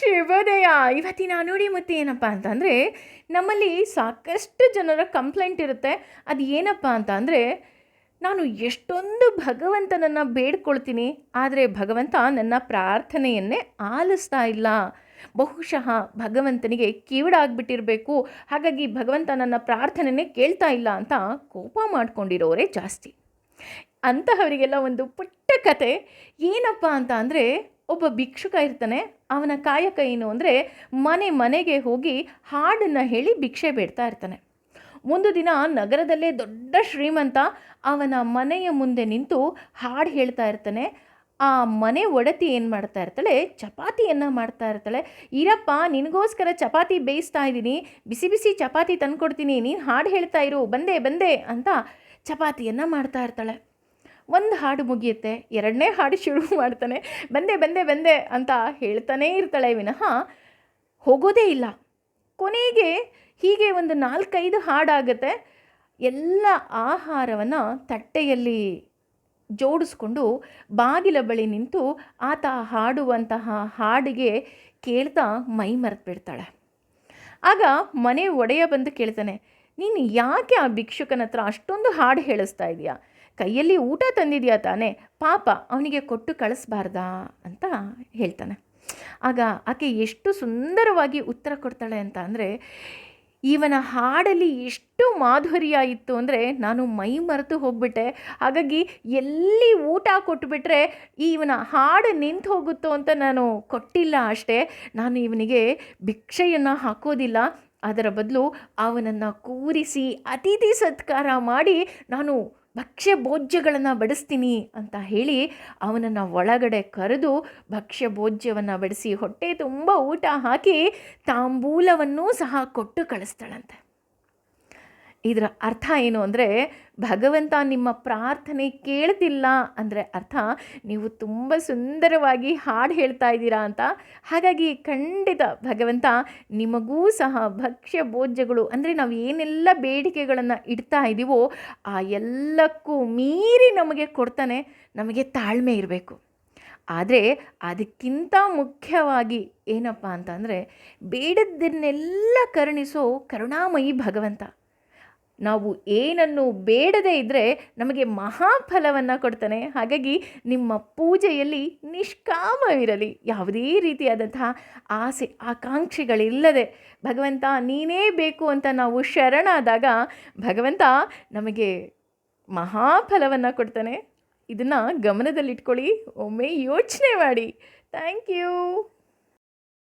ಶುಭೋದಯ. ಇವತ್ತಿನ ನುಡಿ ಮುತ್ತು ಏನಪ್ಪ ಅಂತಂದರೆ, ನಮ್ಮಲ್ಲಿ ಸಾಕಷ್ಟು ಜನರ ಕಂಪ್ಲೇಂಟ್ ಇರುತ್ತೆ. ಅದು ಏನಪ್ಪ ಅಂತ ಅಂದರೆ, ನಾನು ಎಷ್ಟೊಂದು ಭಗವಂತನನ್ನು ಬೇಡ್ಕೊಳ್ತೀನಿ, ಆದರೆ ಭಗವಂತ ನನ್ನ ಪ್ರಾರ್ಥನೆಯನ್ನೇ ಆಲಿಸ್ತಾ ಇಲ್ಲ. ಬಹುಶಃ ಭಗವಂತನಿಗೆ ಕಿವಿಡಾಗ್ಬಿಟ್ಟಿರಬೇಕು, ಹಾಗಾಗಿ ಭಗವಂತ ನನ್ನ ಪ್ರಾರ್ಥನೆಯೇ ಕೇಳ್ತಾ ಇಲ್ಲ ಅಂತ ಕೋಪ ಮಾಡ್ಕೊಂಡಿರೋರೇ ಜಾಸ್ತಿ. ಅಂತಹವರಿಗೆಲ್ಲ ಒಂದು ಪುಟ್ಟ ಕತೆ. ಏನಪ್ಪ ಅಂತ ಅಂದರೆ, ಒಬ್ಬ ಭಿಕ್ಷುಕ ಇರ್ತಾನೆ. ಅವನ ಕಾಯಕ ಏನು ಅಂದರೆ, ಮನೆ ಮನೆಗೆ ಹೋಗಿ ಹಾಡನ್ನು ಹೇಳಿ ಭಿಕ್ಷೆ ಬೇಡ್ತಾ ಇರ್ತಾನೆ. ಒಂದು ದಿನ ನಗರದಲ್ಲೇ ದೊಡ್ಡ ಶ್ರೀಮಂತ ಅವನ ಮನೆಯ ಮುಂದೆ ನಿಂತು ಹಾಡು ಹೇಳ್ತಾ ಇರ್ತಾನೆ. ಆ ಮನೆ ಒಡತಿ ಏನು ಮಾಡ್ತಾ ಇರ್ತಾಳೆ, ಚಪಾತಿಯನ್ನು ಮಾಡ್ತಾ ಇರ್ತಾಳೆ. ಇರಪ್ಪ, ನಿನಗೋಸ್ಕರ ಚಪಾತಿ ಬೇಯಿಸ್ತಾ ಇದ್ದೀನಿ, ಬಿಸಿ ಬಿಸಿ ಚಪಾತಿ ತಂದ್ಕೊಡ್ತೀನಿ, ನೀನು ಹಾಡು ಹೇಳ್ತಾ ಇರು, ಬಂದೆ ಬಂದೆ ಅಂತ ಚಪಾತಿಯನ್ನು ಮಾಡ್ತಾ ಇರ್ತಾಳೆ. ಒಂದು ಹಾಡು ಮುಗಿಯುತ್ತೆ, ಎರಡನೇ ಹಾಡು ಶುರು ಮಾಡ್ತಾನೆ. ಬಂದೆ ಬಂದೆ ಬಂದೆ ಅಂತ ಹೇಳ್ತಾನೇ ಇರ್ತಾಳೆ ವಿನಃ ಹೋಗೋದೇ ಇಲ್ಲ. ಕೊನೆಗೆ ಹೀಗೆ ಒಂದು 4-5 ಹಾಡಾಗುತ್ತೆ. ಎಲ್ಲ ಆಹಾರವನ್ನು ತಟ್ಟೆಯಲ್ಲಿ ಜೋಡಿಸ್ಕೊಂಡು ಬಾಗಿಲ ಬಳಿ ನಿಂತು ಆತ ಹಾಡುವಂತಹ ಹಾಡಿಗೆ ಕೇಳ್ತಾ ಮೈ ಮರೆತು ಬಿಡ್ತಾಳೆ. ಆಗ ಮನೆ ಒಡೆಯ ಬಂದು ಕೇಳ್ತಾನೆ, ನೀನು ಯಾಕೆ ಆ ಭಿಕ್ಷುಕನ ಹತ್ರ ಅಷ್ಟೊಂದು ಹಾಡು ಹೇಳಿಸ್ತಾ ಇದೆಯಾ? ಕೈಯಲ್ಲಿ ಊಟ ತಂದಿದೆಯಾ ತಾನೇ, ಪಾಪ ಅವನಿಗೆ ಕೊಟ್ಟು ಕಳಿಸ್ಬಾರ್ದಾ ಅಂತ ಹೇಳ್ತಾನೆ. ಆಗ ಆಕೆ ಎಷ್ಟು ಸುಂದರವಾಗಿ ಉತ್ತರ ಕೊಡ್ತಾಳೆ ಅಂತ ಅಂದರೆ, ಇವನ ಹಾಡಲ್ಲಿ ಎಷ್ಟು ಮಾಧುರ್ಯ ಇತ್ತು ಅಂದರೆ ನಾನು ಮೈ ಮರೆತು ಹೋಗ್ಬಿಟ್ಟೆ. ಹಾಗಾಗಿ ಎಲ್ಲಿ ಊಟ ಕೊಟ್ಟುಬಿಟ್ರೆ ಇವನ ಹಾಡು ನಿಂತು ಹೋಗುತ್ತೋ ಅಂತ ನಾನು ಕೊಟ್ಟಿಲ್ಲ ಅಷ್ಟೇ. ನಾನು ಇವನಿಗೆ ಭಿಕ್ಷೆಯನ್ನು ಹಾಕೋದಿಲ್ಲ, ಅದರ ಬದಲು ಅವನನ್ನು ಕೂರಿಸಿ ಅತಿಥಿ ಸತ್ಕಾರ ಮಾಡಿ ನಾನು ಭಕ್ಷ್ಯ ಭೋಜ್ಯಗಳನ್ನು ಬಡಿಸ್ತೀನಿ ಅಂತ ಹೇಳಿ ಅವನನ್ನು ಒಳಗಡೆ ಕರೆದು ಭಕ್ಷ್ಯ ಭೋಜ್ಯವನ್ನು ಬಡಿಸಿ ಹೊಟ್ಟೆ ತುಂಬ ಊಟ ಹಾಕಿ ತಾಂಬೂಲವನ್ನೂ ಸಹ ಕೊಟ್ಟು ಕಳಿಸ್ತಾಳಂತೆ. ಇದರ ಅರ್ಥ ಏನು ಅಂದರೆ, ಭಗವಂತ ನಿಮ್ಮ ಪ್ರಾರ್ಥನೆ ಕೇಳ್ತಿಲ್ಲ ಅಂದರೆ ಅರ್ಥ ನೀವು ತುಂಬ ಸುಂದರವಾಗಿ ಹಾಡು ಹೇಳ್ತಾ ಇದ್ದೀರಾ ಅಂತ. ಹಾಗಾಗಿ ಖಂಡಿತ ಭಗವಂತ ನಿಮಗೂ ಸಹ ಭಕ್ಷ್ಯ ಭೋಜ್ಯಗಳು ಅಂದರೆ ನಾವು ಏನೆಲ್ಲ ಬೇಡಿಕೆಗಳನ್ನು ಇಡ್ತಾ ಇದ್ದೀವೋ ಆ ಎಲ್ಲಕ್ಕೂ ಮೀರಿ ನಮಗೆ ಕೊಡ್ತಾನೆ. ನಮಗೆ ತಾಳ್ಮೆ ಇರಬೇಕು. ಆದರೆ ಅದಕ್ಕಿಂತ ಮುಖ್ಯವಾಗಿ ಏನಪ್ಪ ಅಂತಂದರೆ, ಬೇಡದ್ದನ್ನೆಲ್ಲ ಕರುಣಿಸೋ ಕರುಣಾಮಯಿ ಭಗವಂತ. ನಾವು ಏನನ್ನು ಬೇಡದೇ ಇದ್ದರೆ ನಮಗೆ ಮಹಾಫಲವನ್ನು ಕೊಡ್ತಾನೆ. ಹಾಗಾಗಿ ನಿಮ್ಮ ಪೂಜೆಯಲ್ಲಿ ನಿಷ್ಕಾಮವಿರಲಿ, ಯಾವುದೇ ರೀತಿಯಾದಂತಹ ಆಸೆ ಆಕಾಂಕ್ಷೆಗಳಿಲ್ಲದೆ ಭಗವಂತ ನೀನೇ ಬೇಕು ಅಂತ ನಾವು ಶರಣಾದಾಗ ಭಗವಂತ ನಮಗೆ ಮಹಾಫಲವನ್ನು ಕೊಡ್ತಾನೆ. ಇದನ್ನು ಗಮನದಲ್ಲಿಟ್ಕೊಳ್ಳಿ, ಒಮ್ಮೆ ಯೋಚನೆ ಮಾಡಿ. Thank you.